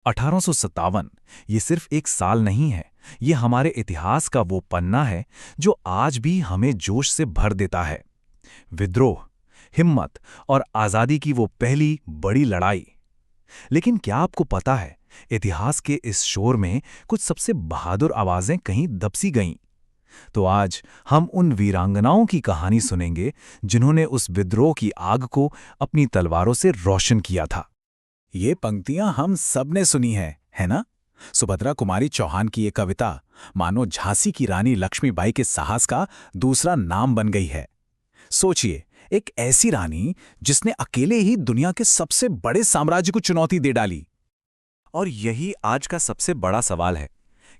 1857 ये सिर्फ एक साल नहीं है, ये हमारे इतिहास का वो पन्ना है जो आज भी हमें जोश से भर देता है। विद्रोह, हिम्मत और आज़ादी की वो पहली बड़ी लड़ाई। लेकिन क्या आपको पता है, इतिहास के इस शोर में कुछ सबसे बहादुर आवाजें कहीं दबसी गईं। तो आज हम उन वीरांगनाओं की कहानी सुनेंगे जिन्होंने उस विद्रोह की आग को अपनी तलवारों से रोशन किया था। ये पंक्तियां हम सब ने सुनी है ना? सुभद्रा कुमारी चौहान की ये कविता मानो झांसी की रानी लक्ष्मीबाई के साहस का दूसरा नाम बन गई है। सोचिए, एक ऐसी रानी जिसने अकेले ही दुनिया के सबसे बड़े साम्राज्य को चुनौती दे डाली। और यही आज का सबसे बड़ा सवाल है।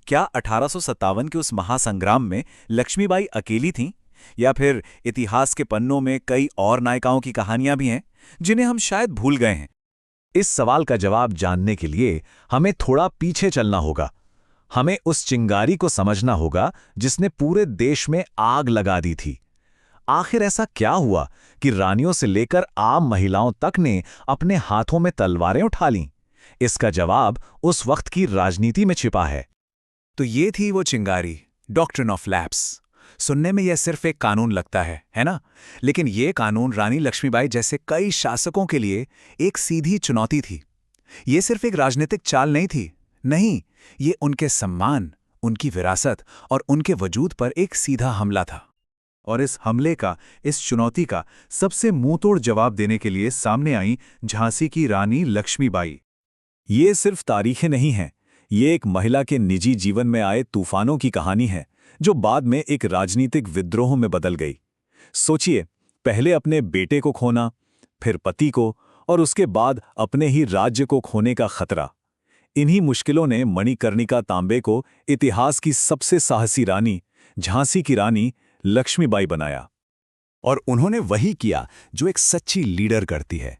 क्या 1857 के उस महासंग्राम में लक्ष्मीबाई अकेली थीं? या फिर इतिहास के पन्नों में कई और नायिकाओं की कहानियां भी हैं जिन्हें हम शायद भूल गए हैं? इस सवाल का जवाब जानने के लिए हमें थोड़ा पीछे चलना होगा। हमें उस चिंगारी को समझना होगा जिसने पूरे देश में आग लगा दी थी। आखिर ऐसा क्या हुआ कि रानियों से लेकर आम महिलाओं तक ने अपने हाथों में तलवारें उठा लीं? इसका जवाब उस वक्त की राजनीति में छिपा है। तो ये थी वो चिंगारी, डॉक्ट्रिन ऑफ लैप्स। सुनने में यह सिर्फ एक कानून लगता है ना? लेकिन ये कानून रानी लक्ष्मीबाई जैसे कई शासकों के लिए एक सीधी चुनौती थी। ये सिर्फ एक राजनीतिक चाल नहीं थी, नहीं, ये उनके सम्मान, उनकी विरासत और उनके वजूद पर एक सीधा हमला था। और इस हमले का, इस चुनौती का सबसे मुंहतोड़ जवाब देने के लिए सामने आई झांसी की रानी लक्ष्मीबाई। ये सिर्फ तारीखें नहीं हैं, ये एक महिला के निजी जीवन में आए तूफानों की कहानी है जो बाद में एक राजनीतिक विद्रोह में बदल गई। सोचिए, पहले अपने बेटे को खोना, फिर पति को, और उसके बाद अपने ही राज्य को खोने का खतरा। इन्हीं मुश्किलों ने मणिकर्णिका तांबे को इतिहास की सबसे साहसी रानी, झांसी की रानी लक्ष्मीबाई बनाया। और उन्होंने वही किया जो एक सच्ची लीडर करती है।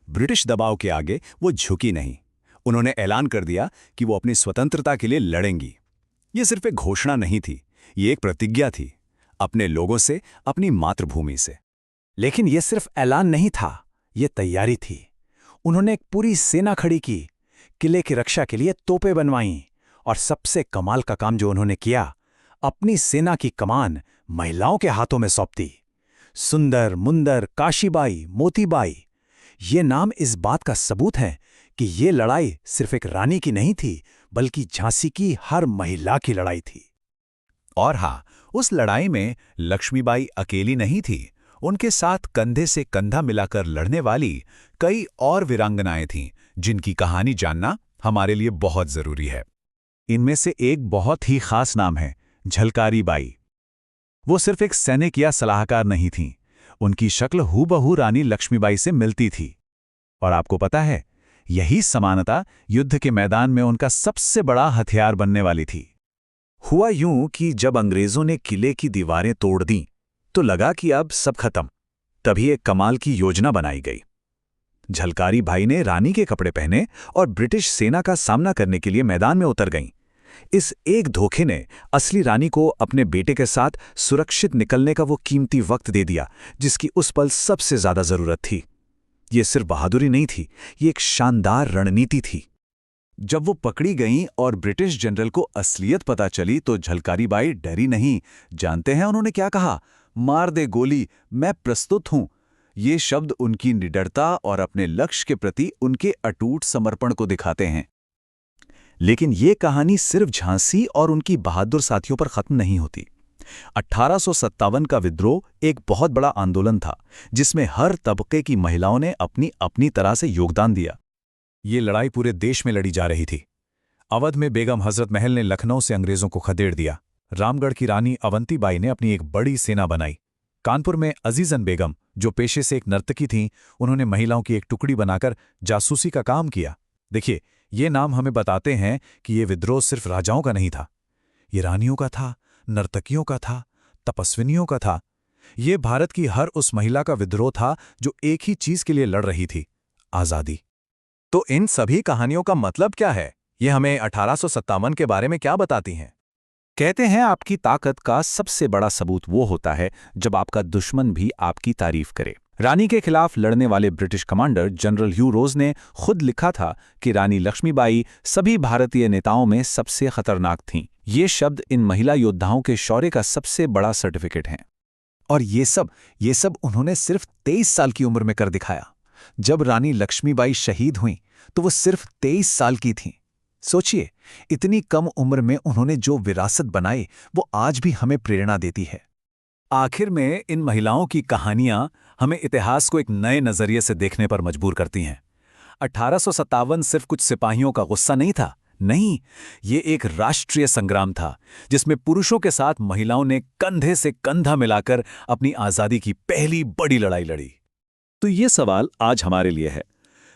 ब्रिटिश दबाव के आगे वो झुकी नहीं। उन्होंने ऐलान कर दिया कि वो अपनी स्वतंत्रता के लिए लड़ेंगी। ये सिर्फ एक घोषणा नहीं थी, ये एक प्रतिज्ञा थी, अपने लोगों से, अपनी मातृभूमि से। लेकिन ये सिर्फ ऐलान नहीं था, ये तैयारी थी। उन्होंने एक पूरी सेना खड़ी की, किले की रक्षा के लिए तोपें बनवाईं, और सबसे कमाल का काम जो उन्होंने किया, अपनी सेना की कमान महिलाओं के हाथों में सौंप दी। सुंदर, मुंदर, काशीबाई, मोतीबाई, ये नाम इस बात का सबूत है कि ये लड़ाई सिर्फ एक रानी की नहीं थी, बल्कि झांसी की हर महिला की लड़ाई थी। और हाँ, उस लड़ाई में लक्ष्मीबाई अकेली नहीं थी। उनके साथ कंधे से कंधा मिलाकर लड़ने वाली कई और वीरांगनाएं थीं, जिनकी कहानी जानना हमारे लिए बहुत जरूरी है। इनमें से एक बहुत ही खास नाम है झलकारी बाई। वो सिर्फ एक सैनिक या सलाहकार नहीं थीं, उनकी शक्ल हूबहू रानी लक्ष्मीबाई से मिलती थी। और आपको पता है, यही समानता युद्ध के मैदान में उनका सबसे बड़ा हथियार बनने वाली थी। हुआ यूं कि जब अंग्रेजों ने किले की दीवारें तोड़ दीं, तो लगा कि अब सब खत्म। तभी एक कमाल की योजना बनाई गई। झलकारी भाई ने रानी के कपड़े पहने और ब्रिटिश सेना का सामना करने के लिए मैदान में उतर गईं। इस एक धोखे ने असली रानी को अपने बेटे के साथ सुरक्षित निकलने का वो कीमती वक्त दे दिया, जिसकी उस पल सबसे ज्यादा जरूरत थी। ये सिर्फ बहादुरी नहीं थी, ये एक शानदार रणनीति थी। जब वो पकड़ी गईं और ब्रिटिश जनरल को असलियत पता चली, तो झलकारी बाई डरी नहीं। जानते हैं उन्होंने क्या कहा? मार दे गोली, मैं प्रस्तुत हूं। ये शब्द उनकी निडरता और अपने लक्ष्य के प्रति उनके अटूट समर्पण को दिखाते हैं। लेकिन ये कहानी सिर्फ झांसी और उनकी बहादुर साथियों पर खत्म नहीं होती। 1857 का विद्रोह एक बहुत बड़ा आंदोलन था, जिसमें हर तबके की महिलाओं ने अपनी अपनी तरह से योगदान दिया। ये लड़ाई पूरे देश में लड़ी जा रही थी। अवध में बेगम हजरत महल ने लखनऊ से अंग्रेजों को खदेड़ दिया। रामगढ़ की रानी अवंतीबाई ने अपनी एक बड़ी सेना बनाई। कानपुर में अजीजन बेगम, जो पेशे से एक नर्तकी थीं, उन्होंने महिलाओं की एक टुकड़ी बनाकर जासूसी का काम किया। देखिए, ये नाम हमें बताते हैं कि ये विद्रोह सिर्फ राजाओं का नहीं था, ये रानियों का था, नर्तकियों का था, तपस्विनियों का था। ये भारत की हर उस महिला का विद्रोह था जो एक ही चीज के लिए लड़ रही थी, आजादी। तो इन सभी कहानियों का मतलब क्या है? ये हमें 1857 के बारे में क्या बताती हैं? कहते हैं, आपकी ताकत का सबसे बड़ा सबूत वो होता है जब आपका दुश्मन भी आपकी तारीफ करे। रानी के खिलाफ लड़ने वाले ब्रिटिश कमांडर जनरल ह्यू रोज ने खुद लिखा था कि रानी लक्ष्मीबाई सभी भारतीय नेताओं में सबसे खतरनाक थीं। ये शब्द इन महिला योद्धाओं के शौर्य का सबसे बड़ा सर्टिफिकेट हैं। और ये सब उन्होंने सिर्फ 23 साल की उम्र में कर दिखाया। जब रानी लक्ष्मीबाई शहीद हुईं तो वो सिर्फ 23 साल की थीं। सोचिए, इतनी कम उम्र में उन्होंने जो विरासत बनाई वो आज भी हमें प्रेरणा देती है। आखिर में इन महिलाओं की कहानियां हमें इतिहास को एक नए नजरिए से देखने पर मजबूर करती हैं। 1857 सिर्फ कुछ सिपाहियों का गुस्सा नहीं था, नहीं, ये एक राष्ट्रीय संग्राम था जिसमें पुरुषों के साथ महिलाओं ने कंधे से कंधा मिलाकर अपनी आजादी की पहली बड़ी लड़ाई लड़ी। तो ये सवाल आज हमारे लिए है,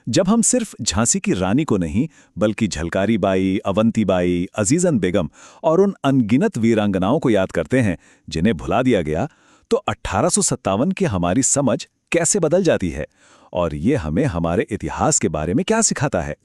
जब हम सिर्फ झांसी की रानी को नहीं बल्कि झलकारी बाई, अवंती बाई, अजीजन बेगम और उन अनगिनत वीरांगनाओं को याद करते हैं जिन्हें भुला दिया गया, तो 1857 की हमारी समझ कैसे बदल जाती है और ये हमें हमारे इतिहास के बारे में क्या सिखाता है।